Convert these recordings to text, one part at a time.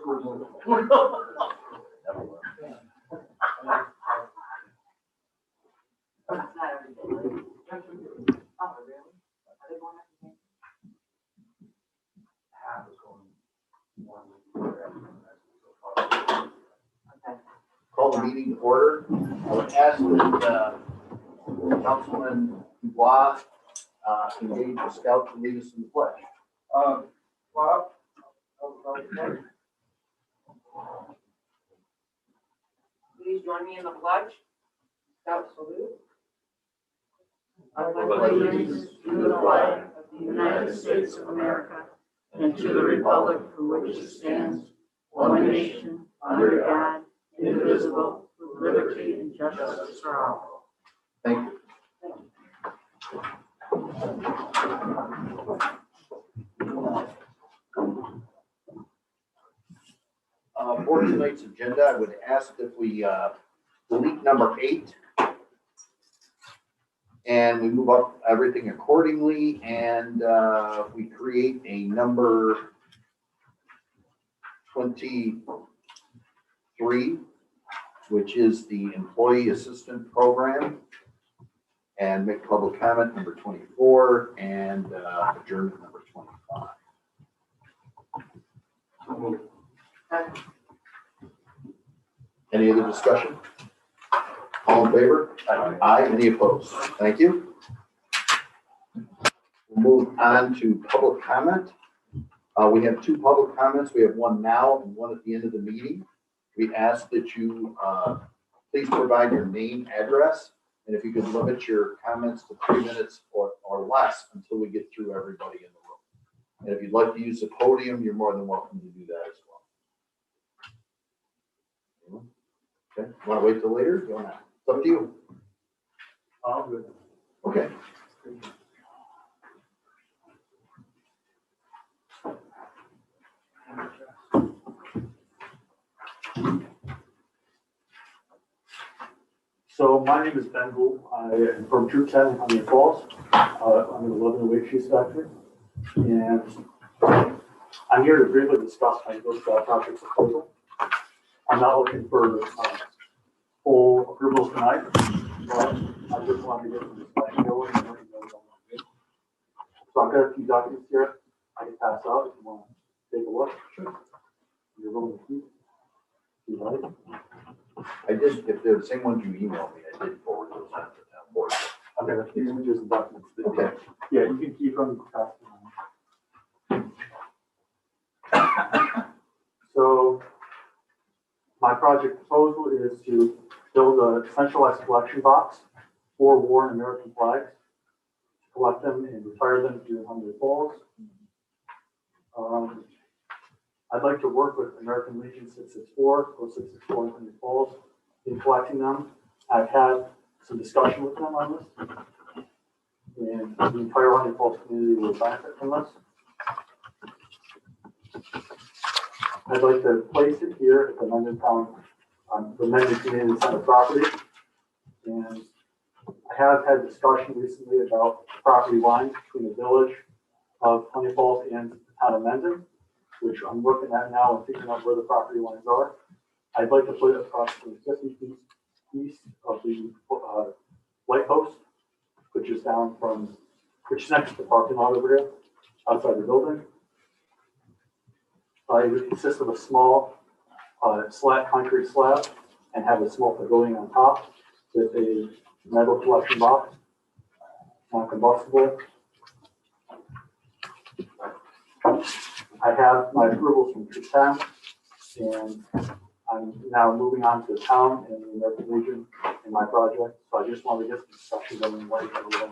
Call the meeting to order. I would ask that Councilman Dubois engage the scout to lead us in the pledge. Bob? Please join me in the pledge. Scout salute. I pledge allegiance to the flag of the United States of America and to the republic for which it stands, one nation, under God, indivisible, with liberty and justice for all. Thank you. For tonight's agenda, I would ask that we delete number 8 and we move up everything accordingly, and we create a number 23, which is the Employee Assistant Program, and make public comment number 24 and adjournment number 25. Any other discussion? All in favor? Aye. Any opposed? Thank you. We'll move on to public comment. We have 2 public comments. We have one now and one at the end of the meeting. We ask that you please provide your name, address, and if you could limit your comments to 3 minutes or less until we get through everybody in the room. And if you'd like to use the podium, you're more than welcome to do that as well. Okay, you want to wait till later? You want to? It's up to you. All good. Okay. So my name is Ben Gould. I am from Troop 10 in Huntington Falls. I'm an 11 weight shoes factory. And I'm here to briefly discuss my ghost project proposal. I'm not looking for full approvals tonight, but I just want to get some discussion going and let you know what I want to do. So I've got a few documents here I can pass out if you want to take a look. Sure. You're willing to keep. You like? I did, if they're the same ones you emailed me, I did forward those on to the town board. Okay, that's the images and documents. Okay. Yeah, you can keep them. Pass them on. So my project proposal is to build a centralized collection box for worn American flags, to collect them and retire them to Huntington Falls. I'd like to work with American Legion 664 or 664 in Huntington Falls in collecting them. I've had some discussion with them on this, and the entire Huntington Falls community will benefit from this. I'd like to place it here at the Mendon Town, the Mendon Community Center property. And I have had discussion recently about property lines between the village of Huntington Falls and the town of Mendon, which I'm looking at now and figuring out where the property lines are. I'd like to put it approximately 50 feet east of the light post, which is next to the parking lot over here, outside the building. It would consist of a small concrete slab and have a small pavilion on top with a metal collection box, non-combustible. I have my approvals from Troop 10, and I'm now moving on to the town and the American Legion in my project. So I just wanted to get some discussion going and what we're going to do.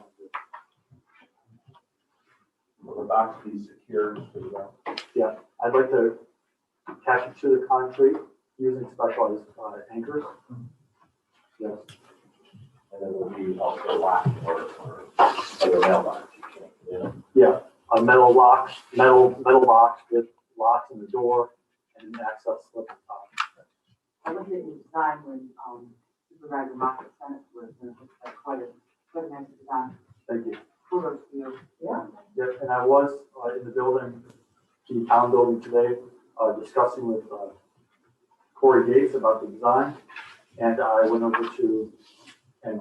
Will the box be secured to the Yeah, I'd like to attach it to the concrete using specialized anchors. Yes. and it will be also locked or other mailbox? Yeah, a metal box with locks in the door and access slip on top. I looked at your design when Supervisor Moffett sent it to us, and it looks like quite a nice design. Thank you. Kudos to you. Yeah. Yep, and I was in the building, the town building today, discussing with Corey Gates about the design, and I went over to and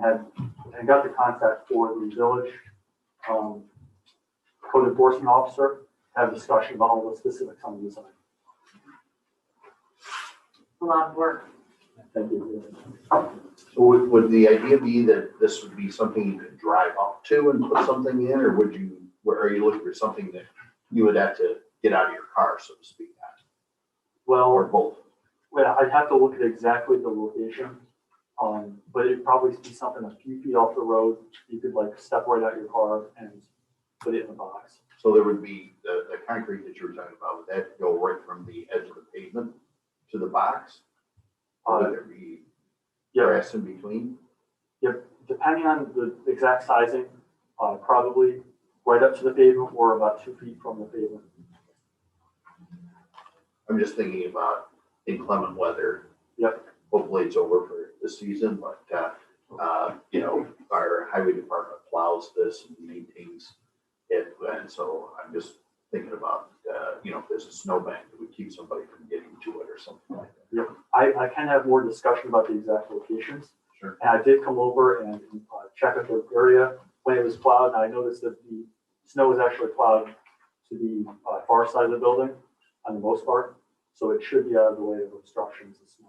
got the contact for the village code enforcement officer, have a discussion about all the specifics on the design. A lot of work. Thank you. So would the idea be that this would be something you could drive up to and put something in, or are you looking for something that you would have to get out of your car, so to speak, or Well, both? I'd have to look at exactly the location, but it'd probably be something a few feet off the road. You could like step right out your car and put it in the box. So there would be the concrete that you were talking about, would that go right from the edge of the pavement to the box? Or would there be Yeah, grass in between? depending on the exact sizing, probably right up to the pavement or about 2 feet from the pavement. I'm just thinking about inclement weather. Yep. Hopefully it's over for this season, but, our highway department plows this and maintains it. And so I'm just thinking about, if there's a snowbank that would keep somebody from getting to it or something like that. I can have more discussion about the exact locations. Sure. And I did come over and check out the area when it was plowed, and I noticed that the snow was actually plowed to the far side of the building on the most part, so it should be out of the way of obstructions and snow.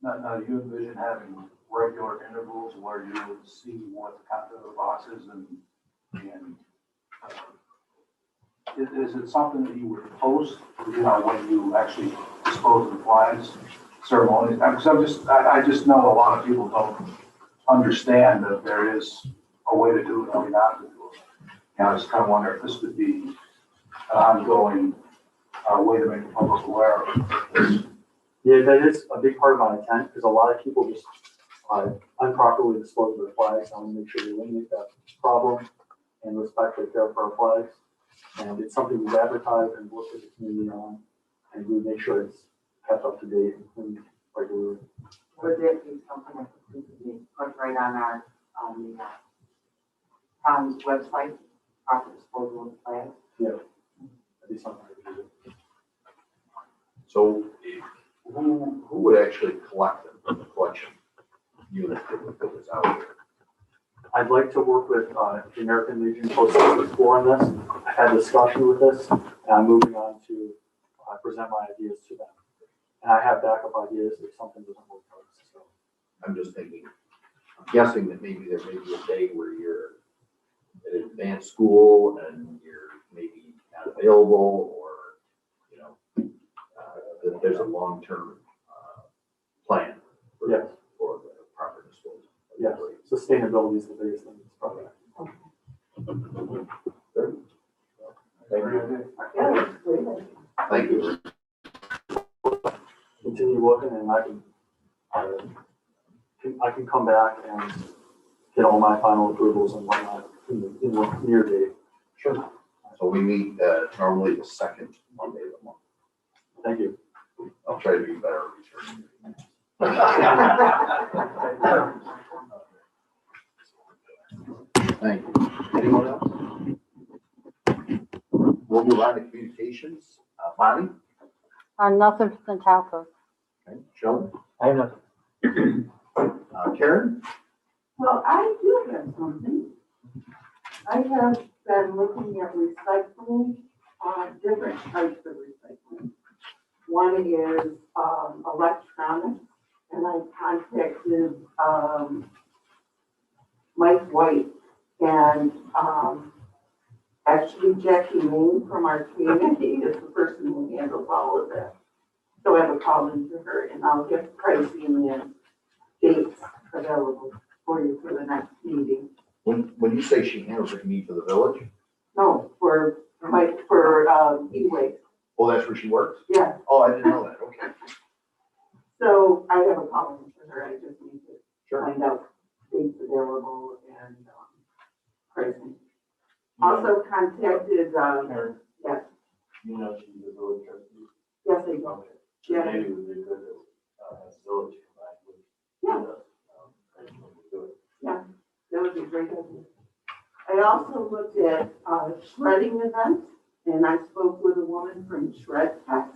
Now, you envision having regular intervals where you would see what the content of the box is and is it something that you would post, when you actually dispose of the flags, ceremonies? Because I just know a lot of people don't understand that there is a way to do it, a way not to do it. And I just kind of wonder if this could be an ongoing way to make the public aware of this. Yeah, that is a big part of my intent, because a lot of people just improperly dispose of their flags. I want to make sure we eliminate that problem and respectfully care for our flags. And it's something we advertise and work with the community on, and we make sure it's kept up to date and cleaned regularly. Would that be something that could be put right on our, town's website, proper disposal of flags? Yeah, that'd be something I would do. So who would actually collect them from the collection unit that was out there? I'd like to work with the American Legion Post Office on this. I've had discussion with this, and I'm moving on to present my ideas to them. And I have backup ideas if something doesn't work out. So I'm just thinking, I'm guessing that maybe there may be a day where you're at advanced school and you're maybe not available, or, that there's a long-term plan for yes, the proper disposal. yes, sustainability is the biggest thing. It's probably Thank you. continue looking, and I can come back and get all my final approvals and whatnot in the near date. Sure. So we meet normally the second Monday of the month. Thank you. I'll try to be better at research. Thank you. Anyone else? We'll move on to communications. Bonnie? Nothing from the town code. Okay. Shelley? I have nothing. Karen? Well, I do have something. I have been looking at recycling, different types of recycling. One is electronics, and I contacted Mike White and actually Jackie Main from our community is the person who handles all of that. So I have a call into her, and I'll get pricing and dates available for you for the next meeting. When you say she handles it, you mean for the village? No, for e-waste, Oh, that's where she works? yeah. Oh, I didn't know that. Okay. So I have a call into her, I just need to Sure. find out dates available and pricing. Also contacted, Karen, yes, you know she's a village trustee. yes, I do. Okay. Yeah. Maybe it would be good to have the village combined with. Yeah. Do it. That would be a great idea. I also looked at shredding events And I spoke with a woman from Shred Tech.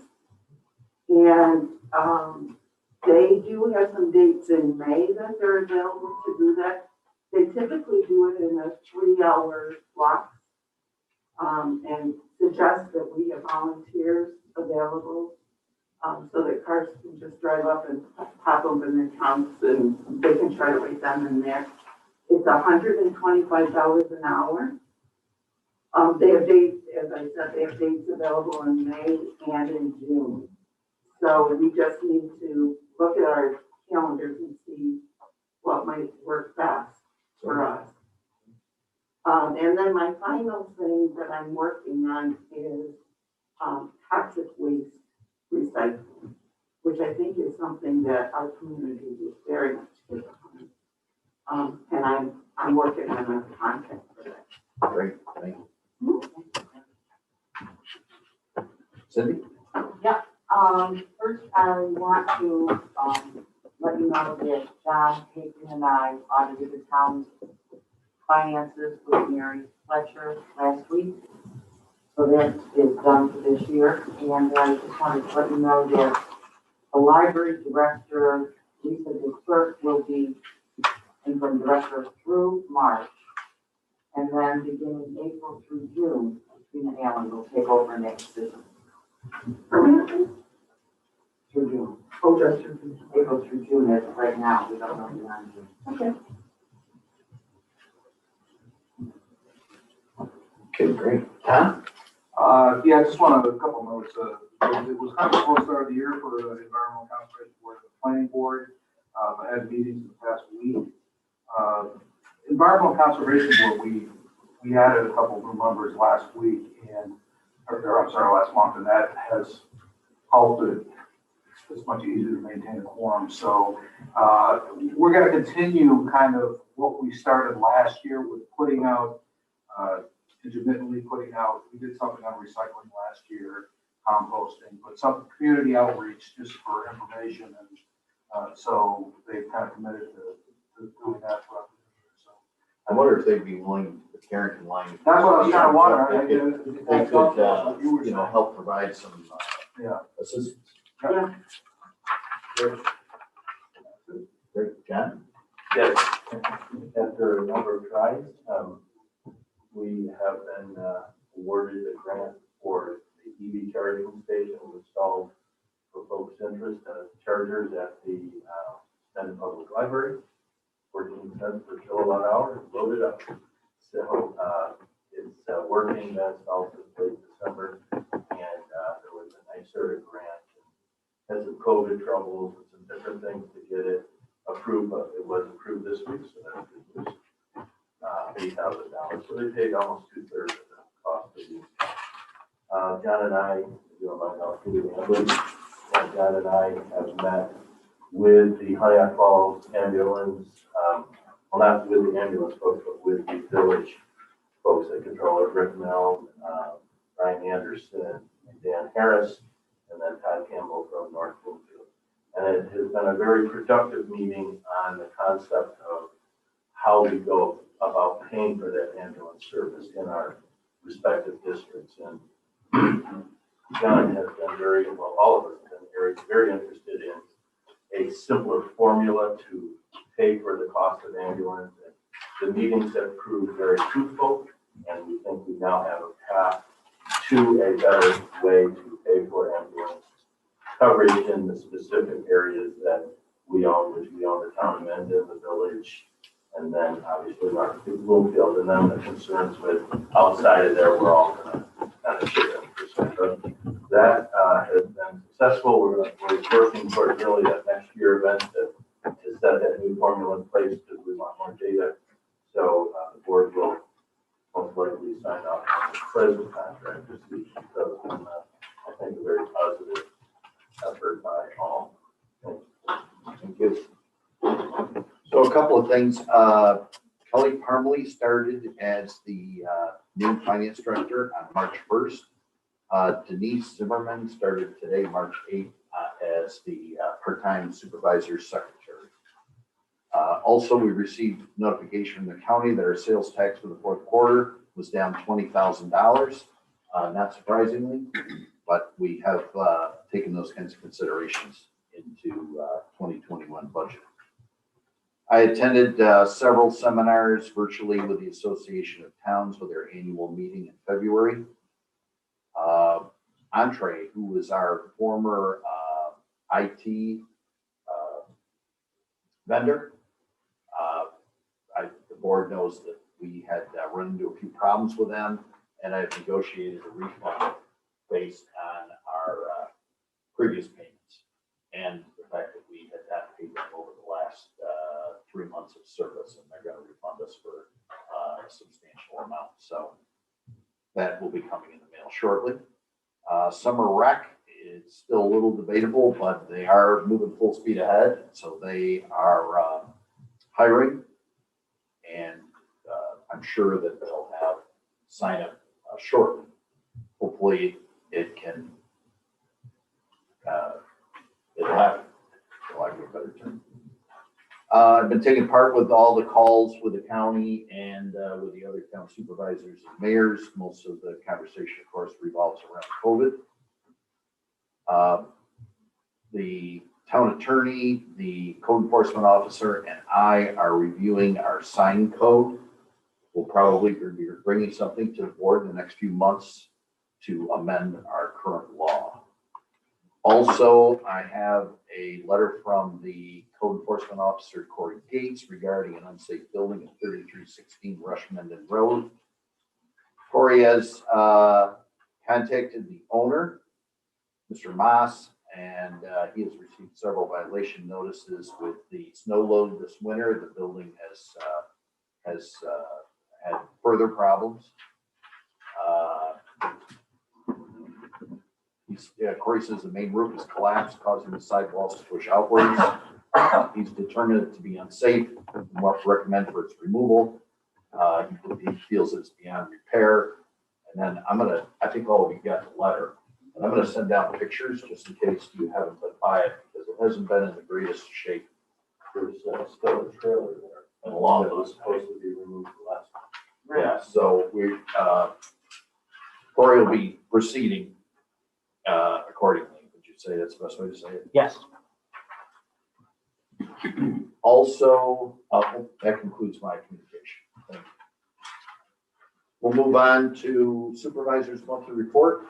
And, they do have some dates in May that they're available to do that. They typically do it in a 3-hour block. And suggest that we have volunteers available, so that cars can just drive up and pop open their trunks and they can try to rate them in there. It's $125 an hour. They have dates, as I said, they have dates available in May and in June. So we just need to look at our calendars and see what might work best for us. And then my final thing that I'm working on is toxic waste recycling, which I think is something that our community is very much big on. And I'm working on a contract for that. Great, thank you. Cindy? First, I want to, let you know that John Payton and I audited the town's finances with Mary Fletcher last week. So that is done for this year. And I just wanted to let you know that the library director, Lisa DeClerc, will be interim director through March. And then beginning April through June, Tina Allen will take over next position. Permanently? Through June. Oh, just through June. April through June as of right now. We don't know beyond June. Okay. Okay, great. Tom? Yeah, I just wanted a couple notes. It was kind of a slow start of the year for the Environmental Conservation Board and the Planning Board. I had meetings in the past week. Environmental Conservation Board, we added a couple new members last week last month, and that has helped it. It's much easier to maintain a quorum. So we're going to continue kind of what we started last year with putting out, intermittently putting out, we did something on recycling last year, composting, but some community outreach just for information. And so they've kind of committed to doing that throughout the year. So I wonder if they'd be willing, if Karen can line. that's what I was kind of wondering. They could, help provide some, Yeah. assistance. Yeah. Great, John? Yes, after a number of tries, we have been awarded a grant for the EV charging station installed for folks' interest, chargers at the Stenton Public Library, 14 cents per kilowatt hour, loaded up. So it's working, that's also late December, and there was a NYSERDA grant, had some COVID troubles and some different things to get it approved, but it was approved this week, so that's good news. $8,000. So they paid almost 2/3 of the cost of these. John and I, you know, my and John and I have met with the Honeyok Falls ambulance, well, not with the ambulance folks, but with the village folks that control it, Rick Mill, Ryan Anderson, and Dan Harris, and then Todd Campbell from North Bloomfield. And it has been a very productive meeting on the concept of how we go about paying for that ambulance service in our respective districts. And John has been very, well, all of us have been very interested in a simpler formula to pay for the cost of ambulance. And the meetings have proved very fruitful, and we think we now have a path to a better way to pay for ambulance coverage in the specific areas that we own, which we own the town of Mendon, the village, and then obviously our Bloomfield, and then the concerns with outside of there, we're all gonna kind of share that. But that has been successful. We're working towards really that next year event to set that new formula in place because we want more data. So the board will most likely sign off on the present contract this week. So I think a very positive effort by all. Thank you. So a couple of things. Kelly Parmley started as the new finance director on March 1st. Denise Zimmerman started today, March 8th, as the part-time supervisor secretary. Also, we received notification from the county that our sales tax for the fourth quarter was down $20,000. not surprisingly, but we have taken those kinds of considerations into 2021 budget. I attended several seminars virtually with the Association of Towns with their annual meeting in February. Entree, who was our former IT vendor, the board knows that we had run into a few problems with them, and I've negotiated a refund based on our previous payments and the fact that we had not paid them over the last 3 months of service, and they're going to refund us for a substantial amount. So that will be coming in the mail shortly. Summer Rec is still a little debatable, but they are moving full speed ahead. So they are hiring, and I'm sure that they'll have sign up shortly. Hopefully it can, it'll happen, for lack of a better term. I've been taking part with all the calls with the county and with the other town supervisors and mayors. Most of the conversation, of course, revolves around COVID. The town attorney, the code enforcement officer, and I are reviewing our sign code. We'll probably be bringing something to the board in the next few months to amend our current law. Also, I have a letter from the code enforcement officer, Corey Gates, regarding an unsafe building at 3316 Rushmenden Road. Corey has contacted the owner, Mr. Moss, and he has received several violation notices with the snow load this winter. The building has had further problems. Corey says the main roof has collapsed, causing the sidewalls to push outwards. He's determined it to be unsafe and what to recommend for its removal. He feels it's beyond repair. And then I think all of you got the letter. And I'm gonna send down pictures just in case you haven't been by it, because it hasn't been in the greatest shape. There's still a trailer there. And along That was those, supposed to be removed last time. yeah, so Corey will be proceeding accordingly. Would you say that's the best way to say it? Yes. Also, that concludes my communication. Thank you. We'll move on to Supervisor's Monthly Report.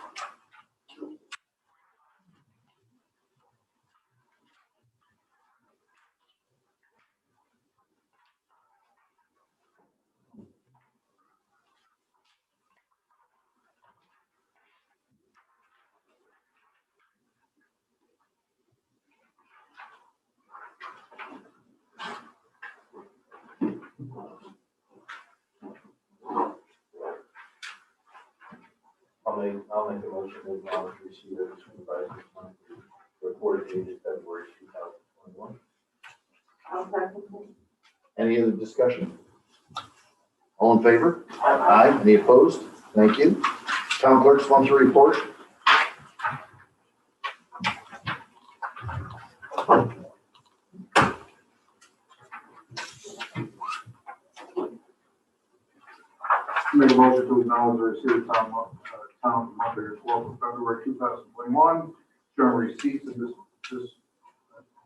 I'll make a motion to acknowledge receipt of the supervisor's monthly report dated February 2021. I'll second. Any other discussion? All in favor? Aye. Any opposed? Thank you. Town Clerk's Monthly Report. Make a motion to acknowledge the receipt of town monthly report for February 2021, showing receipts and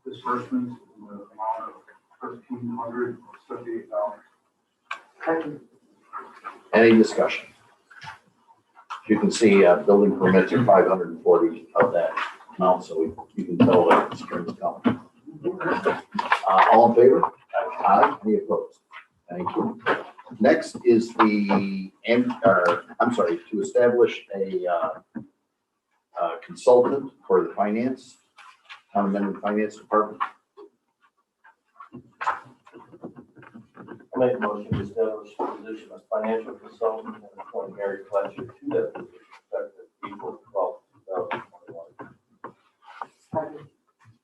disbursements in the amount of $1,378. Second. Any discussion? You can see building permits are 540 of that amount, so you can tell that the spring's coming. All in favor? Aye. Any opposed? Thank you. Next is to establish a consultant for the finance, town amendment finance department. I'll make a motion to establish the position of financial consultant and appoint Mary Fletcher to that position effective April 12th, 2021. Second.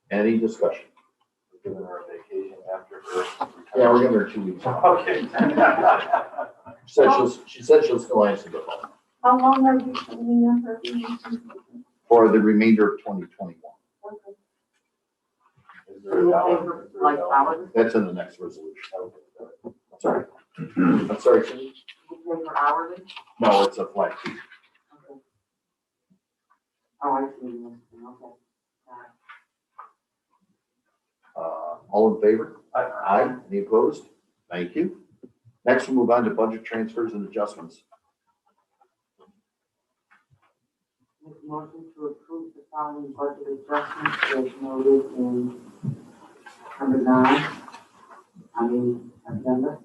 Any discussion? We're giving her a vacation after her. Yeah, we're giving her 2 weeks. Okay. She said she'll still answer the phone How long are you planning on her? for the remainder of 2021. Is there a dollar? Like hours? That's in the next resolution. Okay. Sorry. I'm sorry, Cindy? You pay for hourly? No, it's a flat fee. Okay. Oh, I see, okay. All in favor? Aye. Aye. Any opposed? Thank you. Next, we'll move on to budget transfers and adjustments. Make a motion to approve the following budget adjustments as noted in number 9, agenda,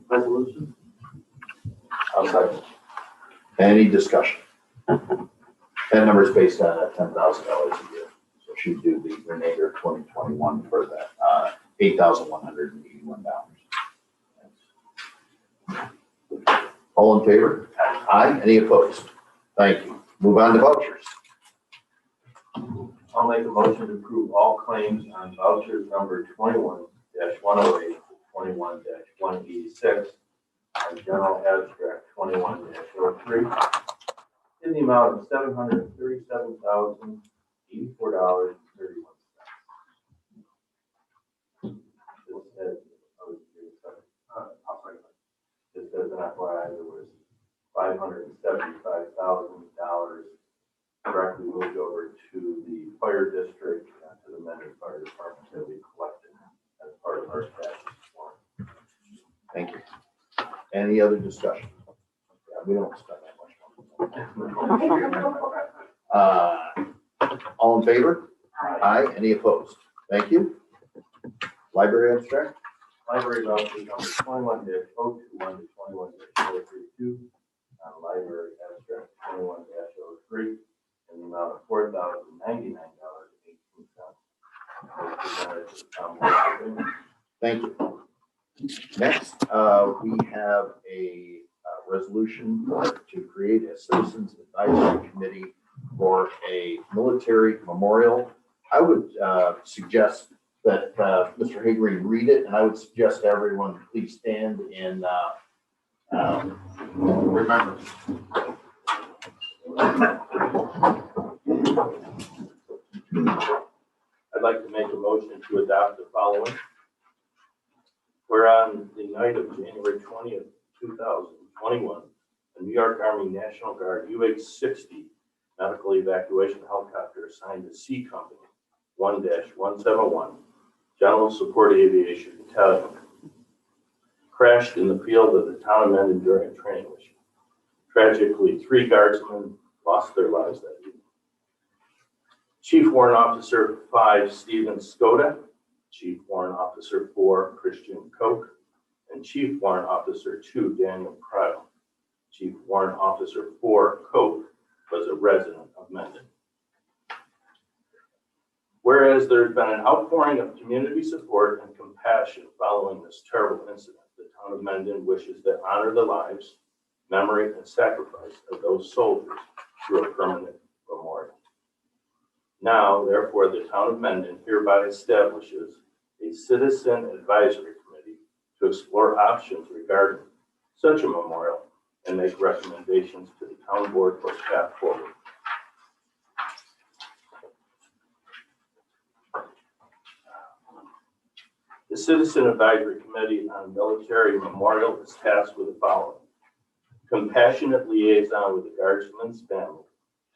resolution. I'll second. Any discussion? That number is based on $10,000 a year. So she do the remainder of 2021 for that, $8,181. All in favor? Aye. Any opposed? Thank you. Move on to vouchers. I'll make a motion to approve all claims on vouchers number 21-108, 21-186, and general abstract 21-03, in the amount of $737,084.31. Just as an FYI, there was $575,000 directly moved over to the fire district, to the Mendon Fire Department that we collected as part of our status warrant. Thank you. Any other discussion? Yeah, we don't spend that much. All in favor? Aye. Any opposed? Thank you. Library abstract? Library voucher number 21-021 to 21-032, library abstract 21-03, in the amount of $4,099.18. Thank you. Next, we have a resolution to create a citizens advisory committee for a military memorial. I would suggest that Mr. Hagery read it, and I would suggest everyone please stand and remember. I'd like to make a motion to adopt the following. Where on the night of January 20th, 2021, the New York Army National Guard UH-60 medical evacuation helicopter assigned to C Company 1-171, General Support Aviation Battalion, crashed in the field of the town of Mendon during a training mission. Tragically, 3 guardsmen lost their lives that evening. Chief Warrant Officer 5, Stephen Skoda, Chief Warrant Officer 4, Christian Koch, and Chief Warrant Officer 2, Daniel Pryl. Chief Warrant Officer 4, Koch, was a resident of Mendon. Whereas there has been an outpouring of community support and compassion following this terrible incident, the town of Mendon wishes to honor the lives, memory, and sacrifice of those soldiers through a permanent memorial. Now, therefore, the town of Mendon hereby establishes a citizen advisory committee to explore options regarding such a memorial and make recommendations to the town board for path forward. The Citizen Advisory Committee on Military Memorial is tasked with the following: compassionate liaison with the guardsman's family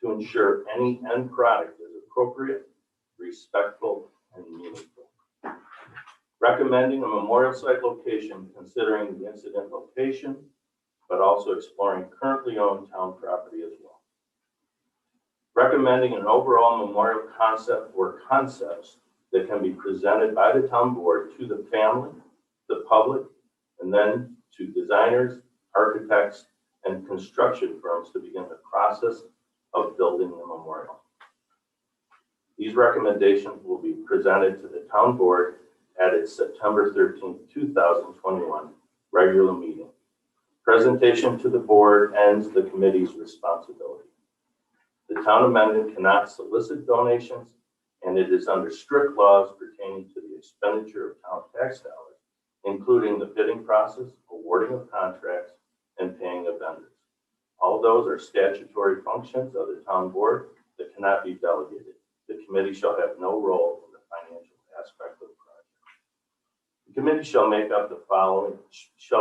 to ensure any end product is appropriate, respectful, and meaningful. Recommending a memorial site location considering the incident location, but also exploring currently owned town property as well. Recommending an overall memorial concept or concepts that can be presented by the town board to the family, the public, and then to designers, architects, and construction firms to begin the process of building the memorial. These recommendations will be presented to the town board at its September 13th, 2021 regular meeting. Presentation to the board ends the committee's responsibility. The town of Mendon cannot solicit donations, and it is under strict laws pertaining to the expenditure of town tax dollars, including the bidding process, awarding of contracts, and paying of vendors. All those are statutory functions of the town board that cannot be delegated. The committee shall have no role in the financial aspect of the project. The committee shall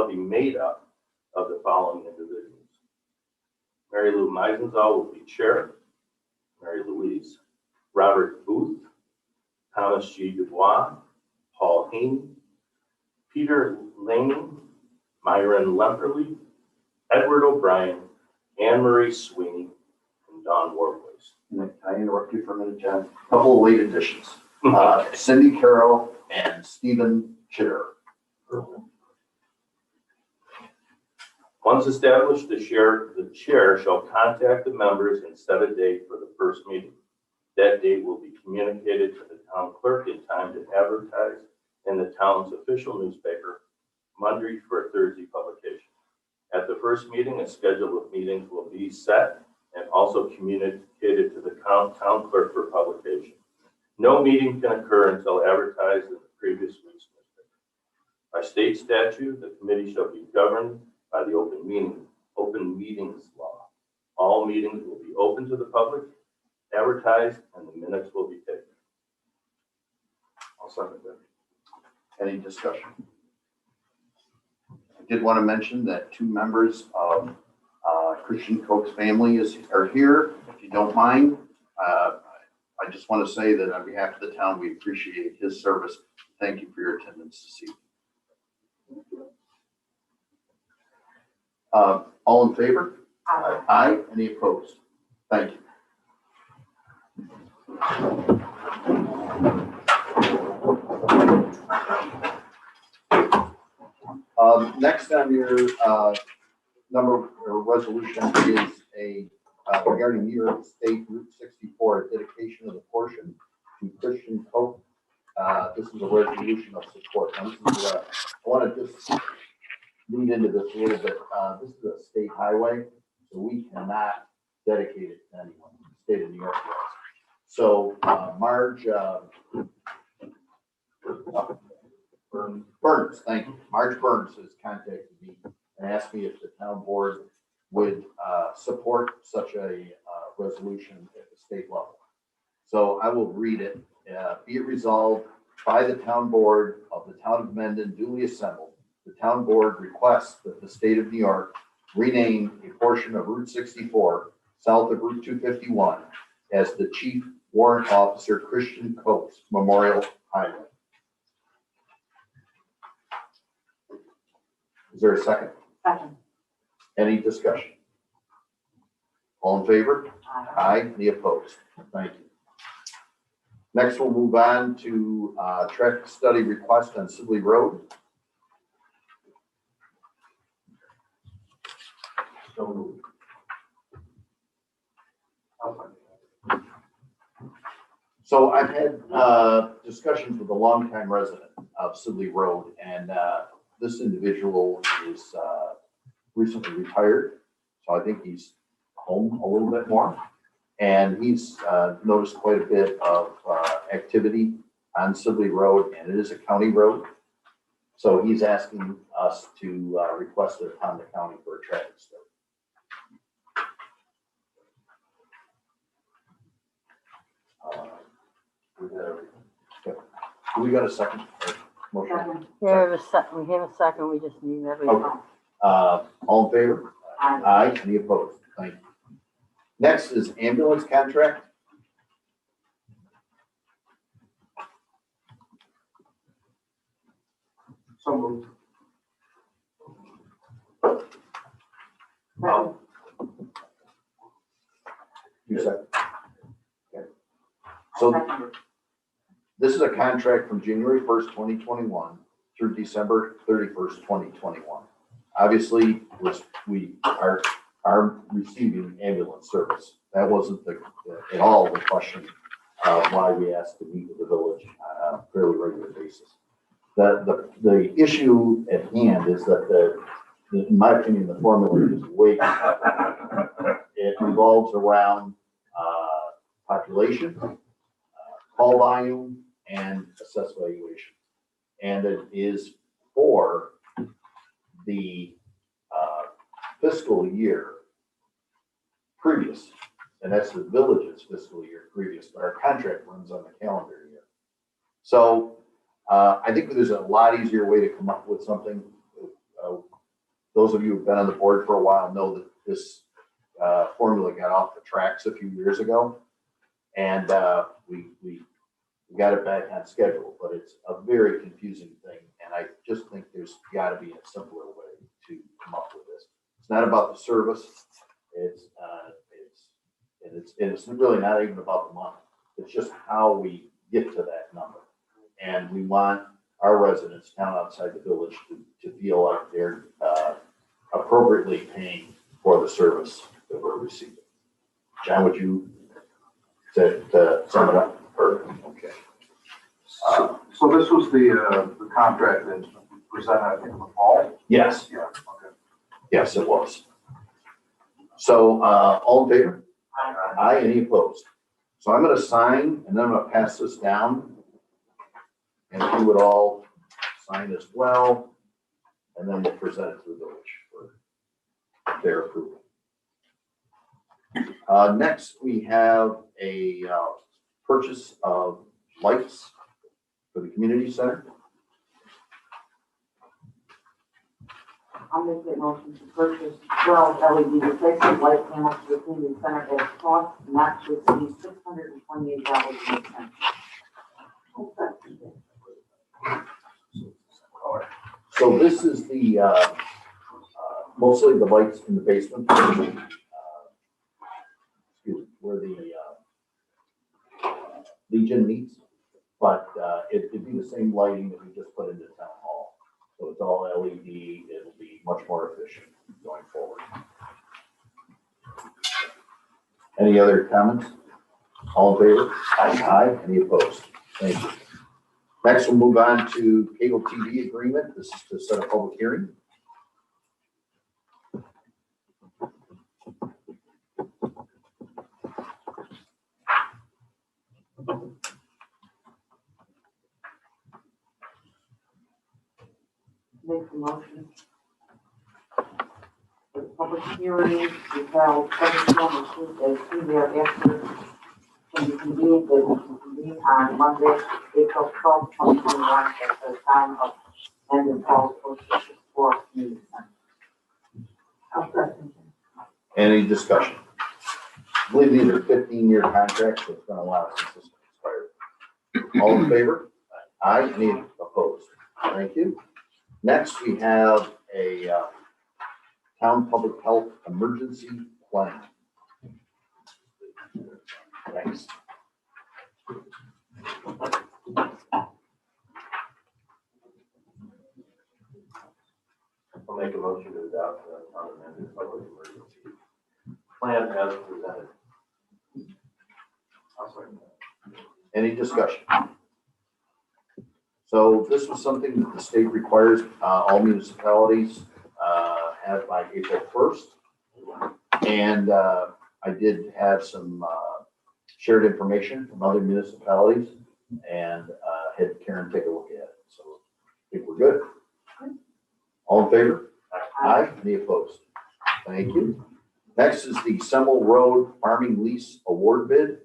be made up of the following individuals. Mary Lou Meisenzahl will be chair. Mary Louise, Robert Booth, Thomas G. Dubois, Paul Haney, Peter Laney, Myron Lemperly, Edward O'Brien, Anne Marie Sweeney, and Don Warboys. Can I interrupt you for a minute, John? Couple of late additions. Cindy Carroll and Stephen Chitter. Once established, the chair shall contact the members and set a date for the first meeting. That date will be communicated to the town clerk in time to advertise in the town's official newspaper, Monday for a Thursday publication. At the first meeting, a schedule of meetings will be set and also communicated to the town clerk for publication. No meeting can occur until advertised in the previous week's newspaper. By state statute, the committee shall be governed by the open meetings law. All meetings will be open to the public, advertised, and the minutes will be taken. I'll second that. Any discussion? I did want to mention that 2 members of Christian Koch's family are here. If you don't mind, I just want to say that on behalf of the town, we appreciate his service. Thank you for your attendance this evening. All in favor? Aye. Aye. Any opposed? Thank you. Next on your number or resolution is a regarding New York State Route 64, a dedication of the portion to Christian Koch. This is a resolution of support. Now, this is, I want to just lead into this a little bit. This is a state highway, so we cannot dedicate it to anyone. The state of New York does. So Marge Burns, thank you. Marge Burns has contacted me and asked me if the town board would support such a resolution at the state level. So I will read it. Be it resolved by the town board of the town of Mendon duly assembled. The town board requests that the state of New York rename a portion of Route 64 south of Route 251 as the Chief Warrant Officer Christian Koch Memorial Highway. Is there a second? Second. Any discussion? All in favor? Aye. Aye. Any opposed? Thank you. Next, we'll move on to traffic study request on Sibley Road. So moved. So I've had discussions with a longtime resident of Sibley Road, and this individual is recently retired, so I think he's home a little bit more. And he's noticed quite a bit of activity on Sibley Road, and it is a county road. So he's asking us to request it upon the county for a traffic study. We got a second motion? Second. We have a second, we just need everyone. Okay. All in favor? Aye. Aye. Any opposed? Thank you. Next is ambulance contract. So moved. Second. You second. Okay. So Second. this is a contract from January 1st, 2021 through December 31st, 2021. Obviously, we are receiving ambulance service. That wasn't at all the question why we asked to meet with the village on a fairly regular basis. The issue at hand is that in my opinion, the formula is way too complicated. It revolves around population, call volume, and assessed valuation. And it is for the fiscal year previous, and that's the village's fiscal year previous, but our contract runs on the calendar year. So I think there's a lot easier way to come up with something. Those of you who've been on the board for a while know that this formula got off the tracks a few years ago. And, we got it back on schedule, but it's a very confusing thing. And I just think there's gotta be a simpler way to come up with this. It's not about the service. It's really not even about the money. It's just how we get to that number. And we want our residents down outside the village to feel like they're appropriately paying for the service that we're receiving. John, would you sum it up? Perfect. Okay. So this was the contract that we presented, I think, in the fall? Yes, Yeah, okay. yes, it was. So, all in favor? Aye, any opposed? So I'm gonna sign, and then I'm gonna pass this down. And if you would all sign as well, and then we'll present it to the village for their approval. Next, we have a purchase of lights for the community center. I'll make that motion to purchase 12 LED replacement light panels for the community center at a cost not to exceed $628.08. So this is the, mostly the lights in the basement. Excuse me, where the Legion meets, but it'd be the same lighting that we just put into town hall. So it's all LED, it'll be much more efficient going forward. Any other comments? All in favor? Aye. Any opposed? Thank you. Next, we'll move on to cable TV agreement. This is to set a public hearing. Make the motion. The public hearing is held after can be convened, that we can convene on Monday, April 12th, 2021, at the time of end of call for community center. I'll second. Any discussion? I believe these are 15-year contracts, so it's gonna allow us to expire. All in favor? Aye. Any opposed? Thank you. Next, we have a town public health emergency plan. Thanks. I'll make a motion to adopt the town amended public emergency plan as presented. Any discussion? So this was something that the state requires all municipalities have by April 1st. And I did have some shared information from other municipalities and had Karen take a look at it. So I think we're good. All in favor? Aye. Any opposed? Thank you. Next is the Semmel Road Farming Lease Award Bid.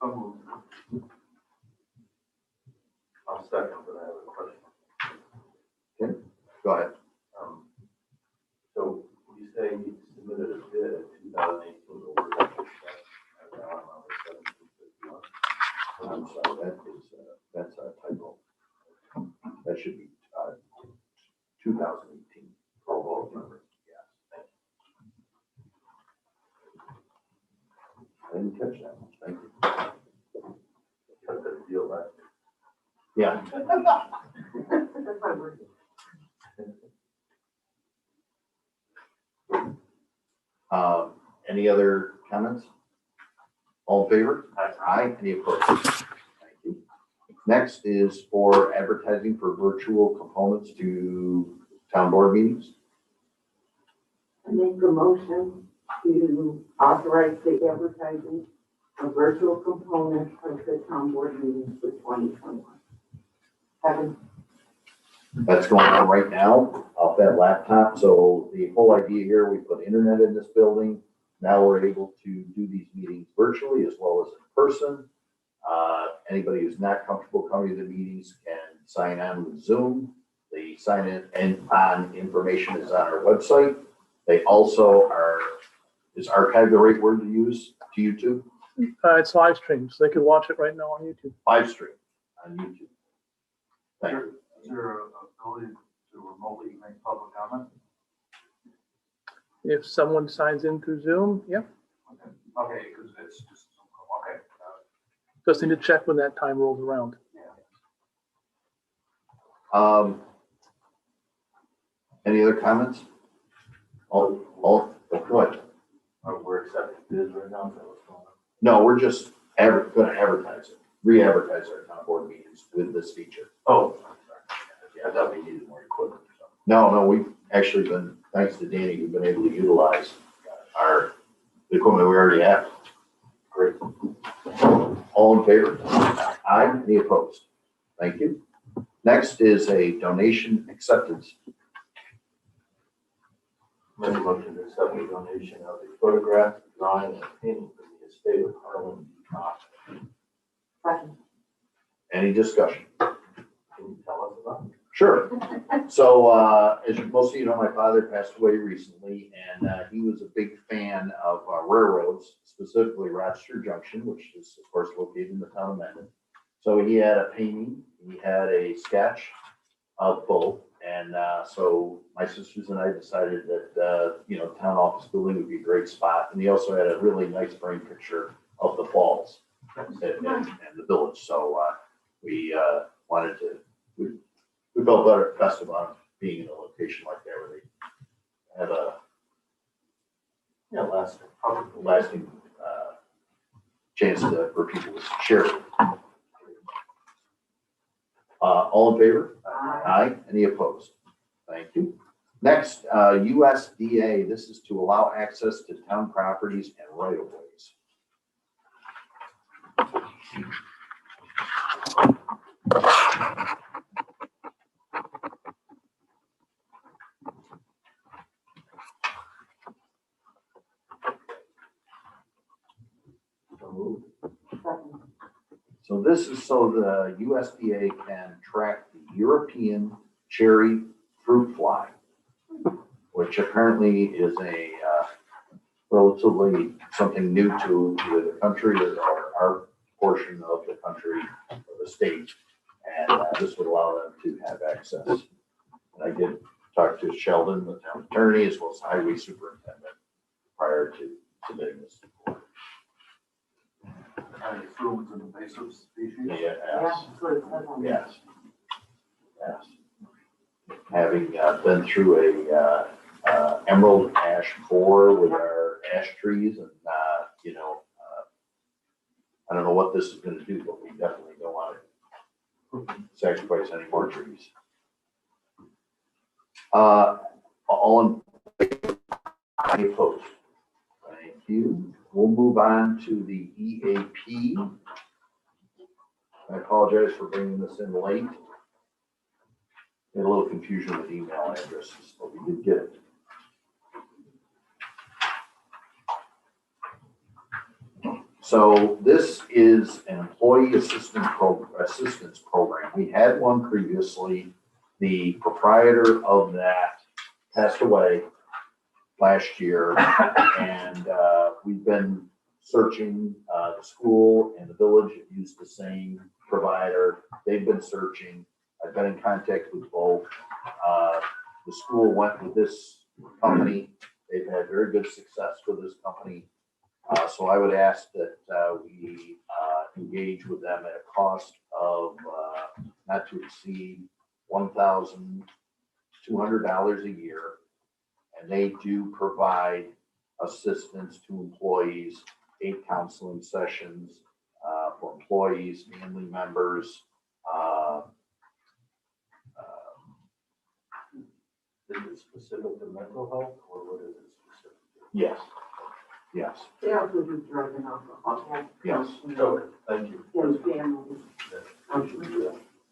So moved. I'll second, but I have a question. Go ahead. So you say you submitted a bid in 2018 award. I'm sorry, that's a typo. That should be 2018. Oh, number. Yes, thank you. I didn't catch that one. Thank you. Cut that deal last Yeah. That's my word. Any other comments? All in favor? Aye. Any opposed? Thank you. Next is for advertising for virtual components to town board meetings. I make a motion to authorize the advertising of virtual components of the town board meetings for 2021. Second. That's going on right now off that laptop. So the whole idea here, we put internet in this building. Now we're able to do these meetings virtually as well as in person. Anybody who's not comfortable coming to the meetings can sign on with Zoom. The sign in and on information is on our website. They also are, is archive the right word to use to YouTube? It's live streamed, so they can watch it right now on YouTube. Live stream on YouTube. Thank you. Is there an ability to remotely make public comment? If someone signs in through Zoom, yeah, Okay, because it's just, okay. just need to check when that time rolls around. Any other comments? All, go ahead. We're accepting bids right now, is that what's going on? No, we're just gonna advertise it, re-advertise our town board meetings with this feature. Oh, I'm sorry. Yeah, I thought we needed more equipment or something. No, we've actually been, thanks to Danny, we've been able to utilize our equipment we already have. Great. All in favor? Aye. Any opposed? Thank you. Next is a donation acceptance. Make a motion to accept the donation of the photograph, drawing, and painting from the estate of Harlan D. Cox. Second. Any discussion? Can you tell us about it? Sure. So, as most of you know, my father passed away recently, and he was a big fan of railroads, specifically Rochester Junction, which is, of course, located in the town of Mendon. So he had a painting, he had a sketch of both, and so my sisters and I decided that, town office building would be a great spot. And he also had a really nice frame picture of the falls and the village. So we wanted to, we felt better, best about being in a location like that where they have a lasting chance for people to share it. All in favor? Aye. Any opposed? Thank you. Next, USDA, this is to allow access to town properties and right of ways. So moved. Second. So this is so the USDA can track the European cherry fruit fly, which apparently is a relatively something new to either the country or our portion of the country or the state. And this would allow them to have access. And I did talk to Sheldon, the town attorney, as well as highway superintendent prior to submitting this. I assume it's an invasive species? Yes. That's what it says on there. Yes. Having been through a emerald ash core with our ash trees and, I don't know what this is gonna do, but we definitely don't want to sacrifice any more trees. All in favor? Any opposed? Thank you. We'll move on to the EAP. I apologize for bringing this in late. Had a little confusion with email addresses, but we did get it. So this is an employee assistance program. We had one previously. The proprietor of that passed away last year, and we've been searching. The school and the village have used the same provider. They've been searching. I've been in contact with both. The school went with this company. They've had very good success with this company. So I would ask that we engage with them at a cost of not to exceed $1,200 a year. And they do provide assistance to employees, 8 counseling sessions for employees, family members. Is it specific to mental health or what is it specific to? Yes. They also do drug and alcohol. Yes. Okay, thank you. And families.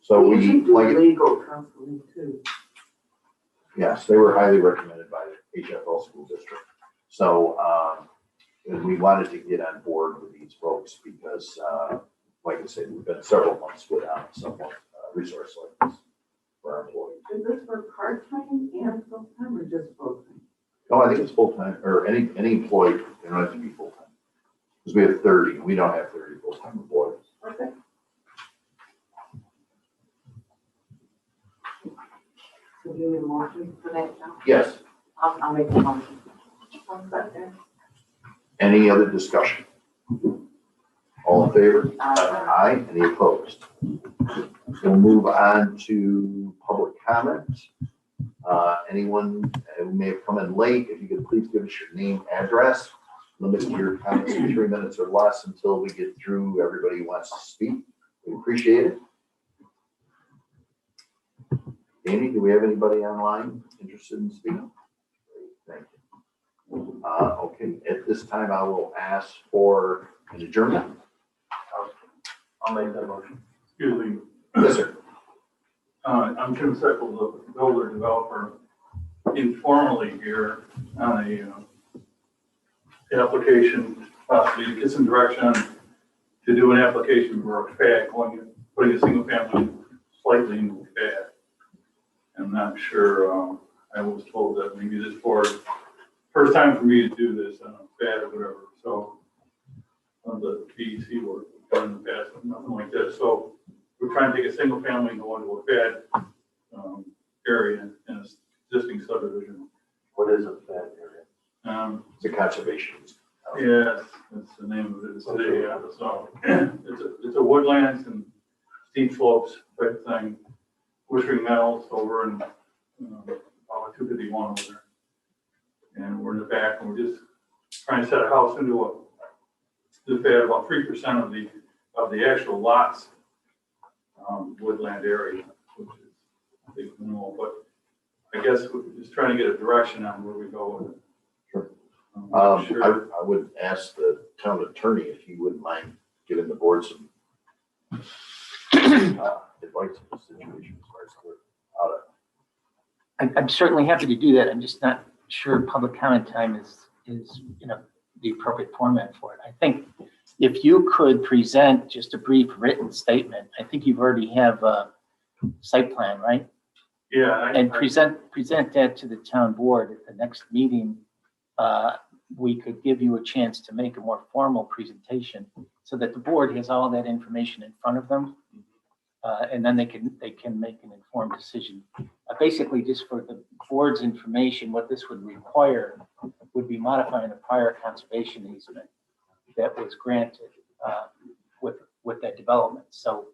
So we, do like, legal counseling too. yes, they were highly recommended by the HFL school district. So, and we wanted to get on board with these these folks because, like I said, we've been several months without some resource like this for our employees. Is this for part-time and full-time or just full-time? No, I think it's full-time, or any employee, they don't have to be full-time. Because we have 30, and we don't have 30 full-time employees. Okay. So do you need a motion for that, John? Yes. I'll make the motion. One second. Any other discussion? All in favor? Aye. Aye. Any opposed? We'll move on to public comment. Anyone who may have come in late, if you could please give us your name, address, limit your comments to 3 minutes or less until we get through everybody who wants to speak. We appreciate it. Danny, do we have anybody online interested in speaking? Thank you. Okay, at this time, I will ask for an adjournment. I'll make that motion. Excuse me, Yes, sir. I'm Jim Sickles, the builder developer, informally here on a application, possibly to get some direction to do an application for a FAD, putting a single family slightly into a FAD. I'm not sure, I was told that maybe this board, first time for me to do this on a FAD or whatever, so on the BEC work we've done in the past, but nothing like this. So we're trying to take a single family and go into a FAD area in an existing subdivision. What is a FAD area? It's It's a conservation. Yes, that's the name of it today, yeah, so, it's a woodlands and steep slopes type thing, Wishing Meadows over in, about 251 over there. And we're in the back, and we're just trying to set a house into the FAD, about 3% of the actual lots, woodland area, which is, I think, minimal, but I guess we're just trying to get a direction on where we go with it. Sure. Sure. I would ask the town attorney if he wouldn't mind giving the board some advice on the situation as far as how to. I'm certainly happy to do that. I'm just not sure public comment time is, the appropriate format for it. I think if you could present just a brief written statement, I think you've already have a site plan, right? Yeah. And present that to the town board at the next meeting. We could give you a chance to make a more formal presentation so that the board has all that information in front of them. And then they can make an informed decision. Basically, just for the board's information, what this would require would be modifying a prior conservation easement that was granted with that development. So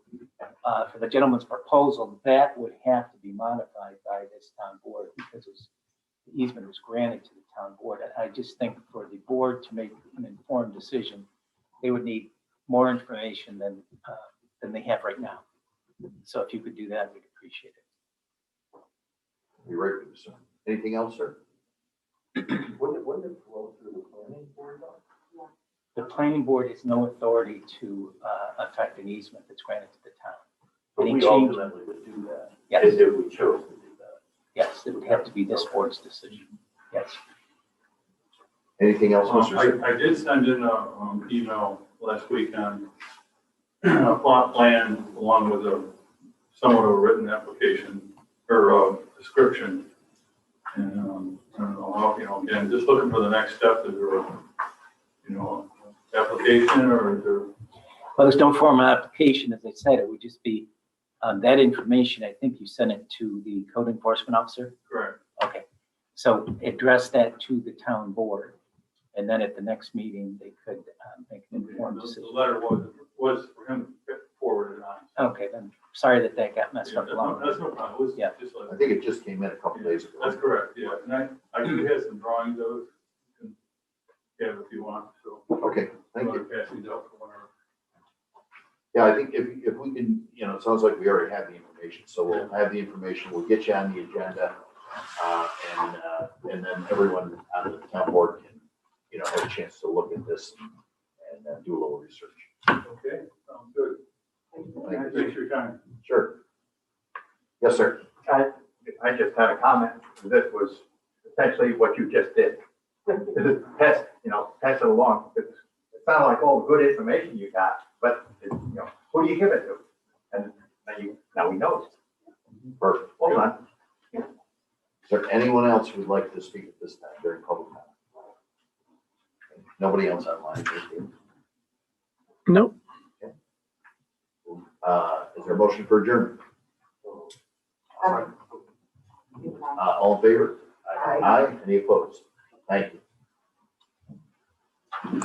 for the gentleman's proposal, that would have to be modified by this town board because the easement was granted to the town board. And I just think for the board to make an informed decision, they would need more information than they have right now. So if you could do that, we'd appreciate it. You're right, sir. Anything else, sir? Wouldn't it flow through the planning board though? The planning board has no authority to affect an easement that's granted to the town. But Any we change- ultimately would do that. Yes. If we chose to do that. Yes, it would have to be this board's decision. Yes. Anything else, Mr. Sick? I did send in an email last week on a plot plan along with somewhat of a written application or description. And I don't know how, again, just looking for the next step. Is there application or is there? Well, there's no formal application, as I said. It would just be that information. I think you sent it to the code enforcement officer. Correct. Okay. So address that to the town board. And then at the next meeting, they could make an informed The decision. letter was for him to forward it on. Okay, then sorry that got messed Yeah, up along. that's no problem. It was Yeah. just like. I think it just came in a couple days ago. That's correct, yeah. And I do have some drawings of it. You can have if you want, so. Okay, thank you. Pass these out for whenever. Yeah, I think if we can, it sounds like we already have the information, so we'll have the information, we'll get you on the agenda. And then everyone on the town board can, have a chance to look at this and do a little research. Okay, sounds good. Thank you. Thanks for your time. Sure. Yes, sir. I just had a comment. This was essentially what you just did. Pass it along. It's sounded like all the good information you got, but, who do you give it to? And now we know. Perfect. Hold on. Is there anyone else who'd like to speak at this time during public comment? Nobody else online, thank you. Nope. Is there a motion for adjournment? All in favor? Aye. Aye, any opposed? Thank you.